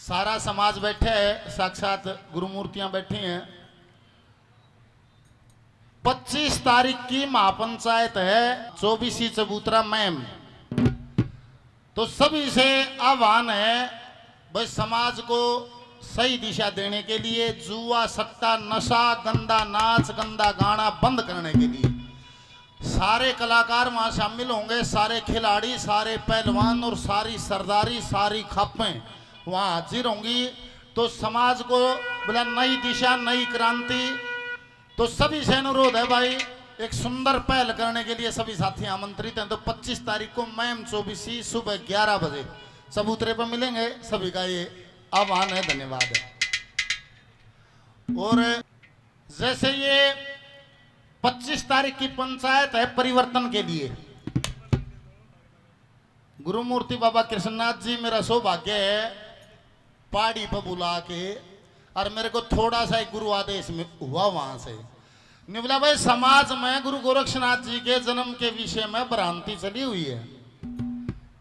सारा समाज बैठे है, साक्षात गुरुमूर्तियां बैठी हैं। 25 तारीख की महापंचायत है, 24 चबूतरा मैम। तो सभी से आह्वान है भाई समाज को सही दिशा देने के लिए, जुआ सट्टा नशा गंदा नाच गंदा गाना बंद करने के लिए सारे कलाकार वहां शामिल होंगे, सारे खिलाड़ी, सारे पहलवान और सारी सरदारी, सारी खापें वहां हाजिर होंगी। तो समाज को बोला नई दिशा नई क्रांति। तो सभी से अनुरोध है भाई, एक सुंदर पहल करने के लिए सभी साथी आमंत्रित हैं। तो 25 तारीख को मैम 24 सुबह 11 बजे चबूतरे पर मिलेंगे। सभी का ये आह्वान है, धन्यवाद है। और जैसे ये 25 तारीख की पंचायत है परिवर्तन के लिए, गुरुमूर्ति बाबा कृष्णनाथ जी, मेरा सौभाग्य है पहाड़ी पर बुला के, और मेरे को थोड़ा सा एक गुरु आदेश में हुआ वहां से निवला भाई, समाज में गुरु गोरक्षनाथ जी के जन्म के विषय में भ्रांति चली हुई है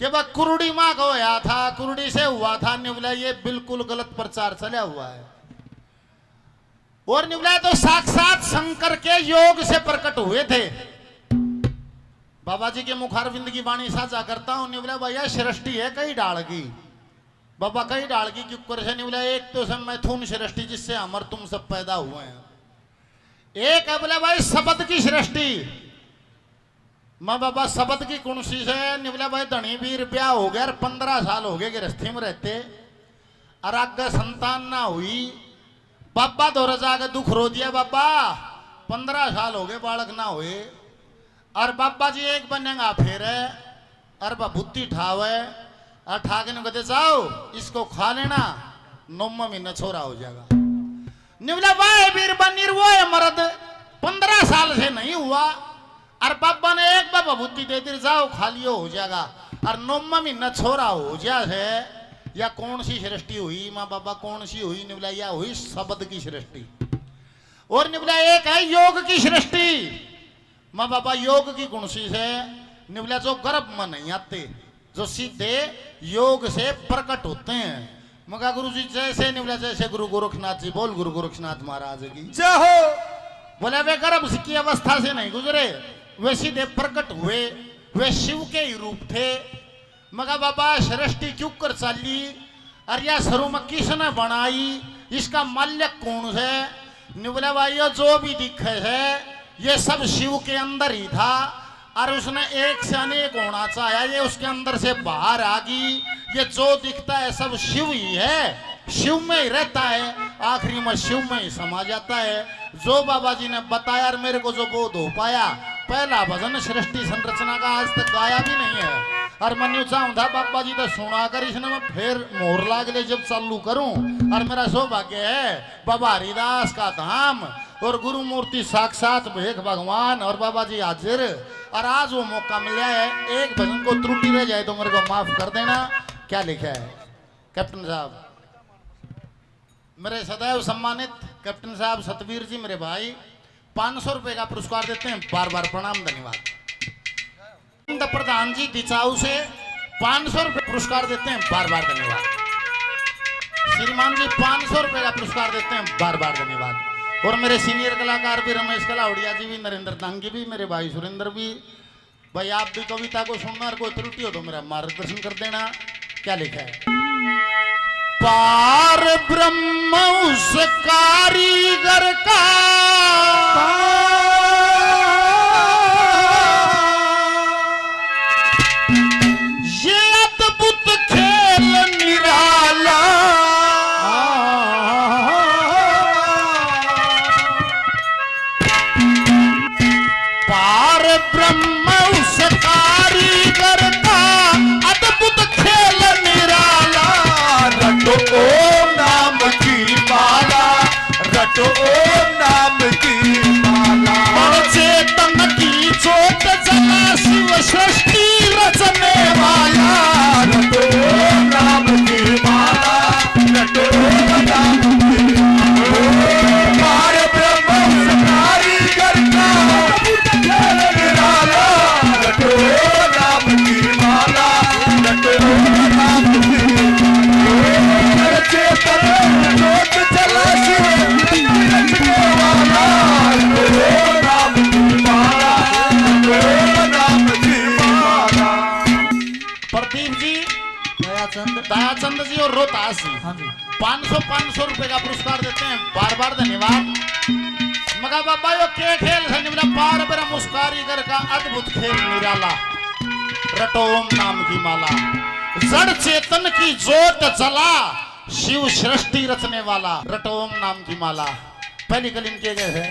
कि वह कुरुड़ी माँ को होया था, कुरुड़ी से हुआ था। निवला ये बिल्कुल गलत प्रचार चला हुआ है। और निवला तो साक्षात शंकर के योग से प्रकट हुए थे। बाबा जी के मुखारविंद की वाणी साझा करता हूं। निवला भैया सृष्टि है कई डाल की, बाबा कई डाल की क्यों कर से निवला, एक तो सब मैथुन सृष्टि जिससे अमर तुम सब पैदा हुए हैं, एक है बोला भाई शब्द की सृष्टि। माँ बाबा शब्द की कुंसी से निवला भाई धनी वीर ब्याह हो गया, 15 साल हो गए गृहस्थी में रहते, और आगे संतान ना हुई। बाबा दौरा जाके दुख रो दिया, बाबा 15 साल हो गए बालक ना हुए। और बाबा जी एक बनेगा फिर है, और बुद्धि ठावे और ठाके ने कहते जाओ इसको खा लेना, 9 महीना छोरा हो जाएगा। निवला भाई वीर बनीर वो है मर्द, 15 साल से नहीं हुआ, और बाबा ने एक बाबा बुद्धि दे दी, जाओ खा लियो हो जाएगा, और 9 महीना छोरा हो जाए। या कौन सी सृष्टि हुई माँ बाबा, कौन सी हुई निवला, या हुई शब्द की सृष्टि। और निवला एक है योग की सृष्टि। माँ बाबा योग की कुंसी से निवला जो गर्भ में नहीं आते, जो सीधे योग से प्रकट होते हैं। मगा गुरु जी जैसे निवला, जैसे गुरु गोरखनाथ जी, बोल गुरु गोरखनाथ महाराज की जय हो। बोले वे गर्भ की अवस्था से नहीं गुजरे, वे सीधे प्रकट हुए, वे शिव के ही रूप थे। मगा बाबा सृष्टि क्यों कर चाली, अरिया सरू में किसने बनाई, इसका माल्यक कौन है। निवला भाई जो भी दिखे है ये सब शिव के अंदर ही था, और उसने एक से अनेक होना चाहा, ये उसके अंदर से बाहर आ गई। ये जो दिखता है सब शिव ही है, शिव में ही रहता है, आखिरी में शिव में ही समा जाता है। जो बाबा जी ने बताया और मेरे को जो बोध हो पाया, पहला भजन सृष्टि संरचना का आज तक गाया भी नहीं है, और मैं चाहूँ था बाबा जी तो सुना कर इसने मैं फिर मोहर लागले जब चालू करूं। और मेरा सौभाग्य है बाबा हरिदास का धाम और गुरु मूर्ति साक्षात भेख भगवान और बाबा जी हाजिर, और आज वो मौका मिला है। एक भजन को त्रुटि रह जाए तो मेरे को माफ कर देना। क्या लिखा है कैप्टन साहब, मेरे सदैव सम्मानित कैप्टन साहब सतवीर जी मेरे भाई 500 रुपए का पुरस्कार देते हैं, बार बार प्रणाम धन्यवाद। प्रधान जी दिचाऊ से 500 रुपए पुरस्कार देते हैं, बार बार धन्यवाद। श्रीमान जी 500 रुपए का पुरस्कार देते हैं, बार बार धन्यवाद। और मेरे सीनियर कलाकार भी रमेश कलावड़िया जी भी, नरेंद्र तांगी भी, मेरे भाई सुरेंद्र भी। भाई आप भी कविता को सुनना और कोई त्रुटि हो तो मेरा मार्गदर्शन कर देना। क्या लिखा है, पार ब्रह्म उस कारीगर का, ये अद्भुत खेल निराला, पार ब्रह्म उस कारीगर का, अद्भुत खेल निराला। रटो ओम नाम की माला, रटो ओम नाम की माला। और चेतन की चोट जला शिव सृष्टि रचने वाला। रटो ओम नाम की माला, रटो ओम नाम की माला। पार ब्रह्म कारीगर का, अद्भुत खेल निराला। रटो ओम नाम की माला, रटो ओम नाम की माला। और रोहतास हाँ जी 500 रुपए का पुरस्कार देते हैं, बार बार धन्यवाद। मगा बाबा यो के खेल है निवला पार पर मुस्कारीगर का अद्भुत खेल निराला, रटो ओम नाम की माला। जड़ चेतन की जोत जला, शिव सृष्टि रचने वाला, रटो ओम नाम की माला। पहली कलीम के गए है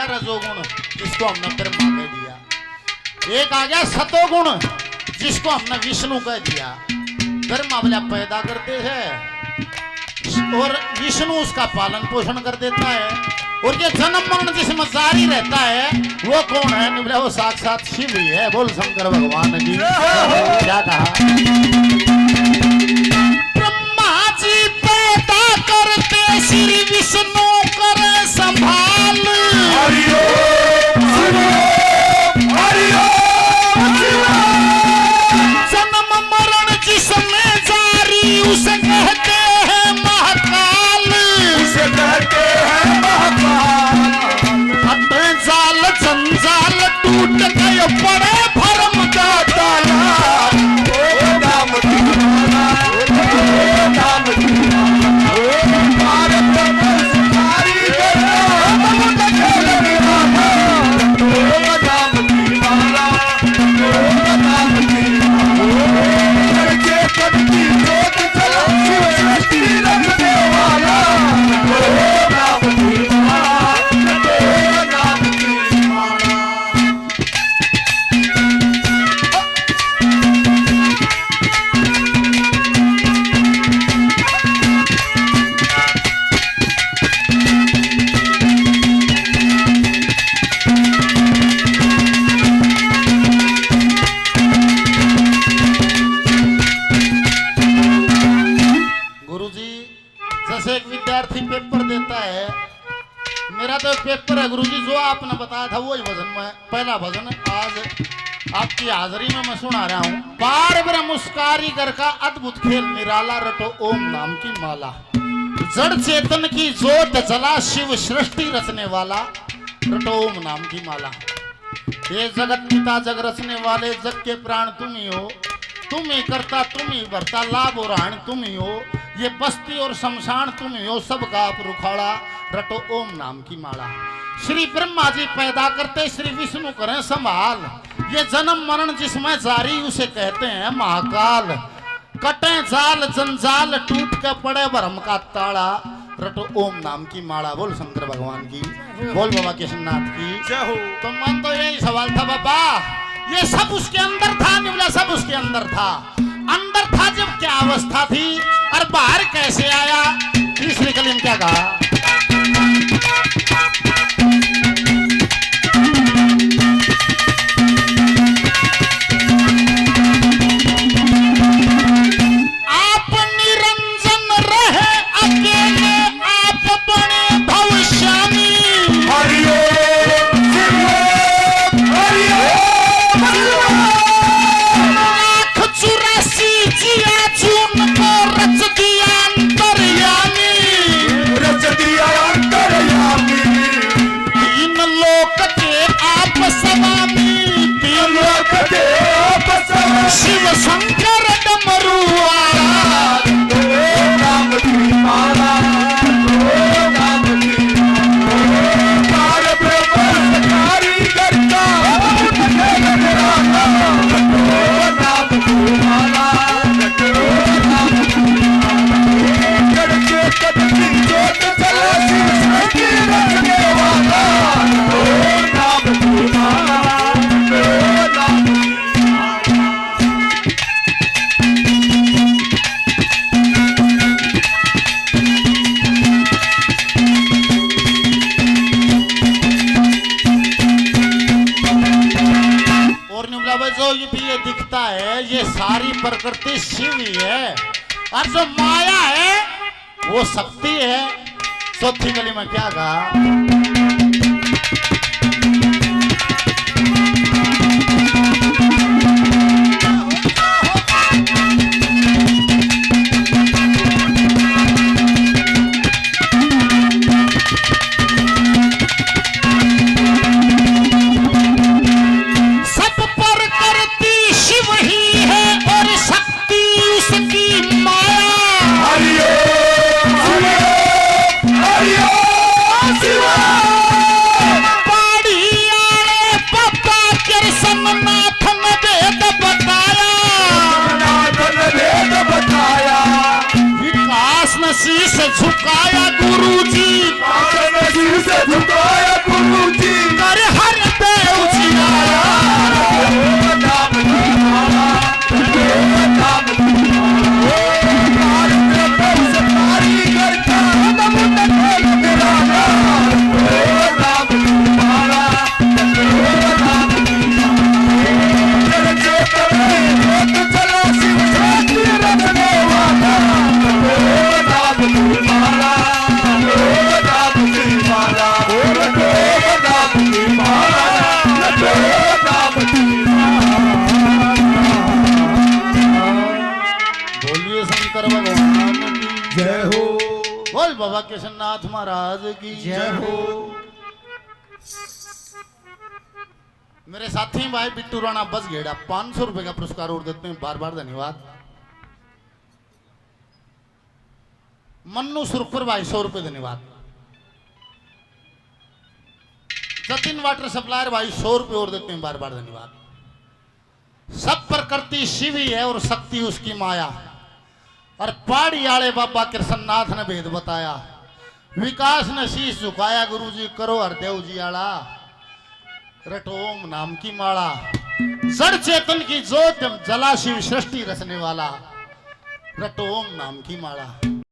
रजोगुण जिसको हमने ब्रह्मा कह दिया, एक आ गया सतोगुण जिसको हमने विष्णु कह दिया। ब्रह्मा बोला पैदा करते हैं और विष्णु उसका पालन पोषण कर देता है, और ये जन्म मरण जिसमें जारी रहता है वो कौन है? बोला वो साक्षात शिव ही है। बोल शंकर भगवान की। क्या कहा? ब्रह्मा जी पैदा करते श्री विष्णु करे संभाल, जन्म मरण जिसमें जारी उसे कहते हैं महाकाल, उसे कहते हैं महाकाल। हटे जाल जंजाल टूट गए बड़े भरम का ताला, ओ नाम दीवाना, ओ नाम दीवाना, ओ मारे प्रभु सुखारी करना, हम तक दीवाना, ओ नाम दीवाना, ओ नाम दीवाना, ओ चेतन की जोत जला शिव सृष्टि रखने वाला, ओ नाम दीवाना, ओ नाम दीवाना। गुरुजी जैसे एक विद्यार्थी पेपर देता है, मेरा तो पेपर है गुरुजी, जो आपने बताया था वही भजन में पहला भजन आज आपकी हाजिरी में मैं सुना रहा हूँ। पार ब्रह्म उस कारीगर का अद्भुत खेल निराला, रटो ओम नाम की माला। जड़ चेतन की जोत जला शिव सृष्टि रचने वाला, रटो ओम नाम की माला। ये जगत पिता जग रचने वाले, जग के प्राण तुम ही हो, तुम ही करता तुम ही भरता, लाभ और हानि तुम ही हो, ये बस्ती और शमशान तुम ही हो, सबका आप रुखाड़ा, रटो ओम नाम की माला। श्री ब्रह्मा जी पैदा करते श्री विष्णु करें संभाल, ये जन्म मरण जिसमें जारी उसे कहते हैं महाकाल। कटे जाल जंजाल टूट के पड़े भरम का ताड़ा, रटो ओम नाम की माला। बोल शंकर भगवान की, बोल बाबा कृष्णनाथ की जय हो। तो मन तो यही सवाल था बाबा, ये सब उसके अंदर था? निवला सब उसके अंदर था। अंदर था जब क्या अवस्था थी और बाहर कैसे आया? तीसरी कलीम क्या कहा? प्रकृति शिव ही है और जो माया है वो शक्ति है। चौथी गली में क्या कहा? शीश झुकाया गुरुजी, शीश झुकाया गुरुजी, कर हर देव जी आया। नाम की माला, नाम की माला, भारत में बहुत कारीगर का नाम मेरा नाम की माला, नाम की माला, जो चलो शिव शक्ति रखने वाला, नाम की माला, नाम की माला, नाम की माला, नाम की बोलिए शंकर भगवान की जय हो, बोल बाबा कृष्णनाथ महाराज की जय हो। मेरे साथी भाई बिट्टू राणा बस घेड़ा 500 रुपए का पुरस्कार और देते हैं, बार बार धन्यवाद। मन्नू सुरखपुर भाई 100 रुपए धन्यवाद। जतिन वाटर सप्लायर भाई 100 रुपए और देते हैं, बार बार धन्यवाद। सब प्रकृति शिव ही है और शक्ति उसकी माया, और पहाड़ी आले बाबा कृष्णनाथ ने भेद बताया। विकास ने शीश झुकाया गुरुजी, करो हरदेव जी आला, रटो ओम नाम की माला। जड़ चेतन की ज्योत जला शिव सृष्टि रचने वाला, रटो ओम नाम की माला।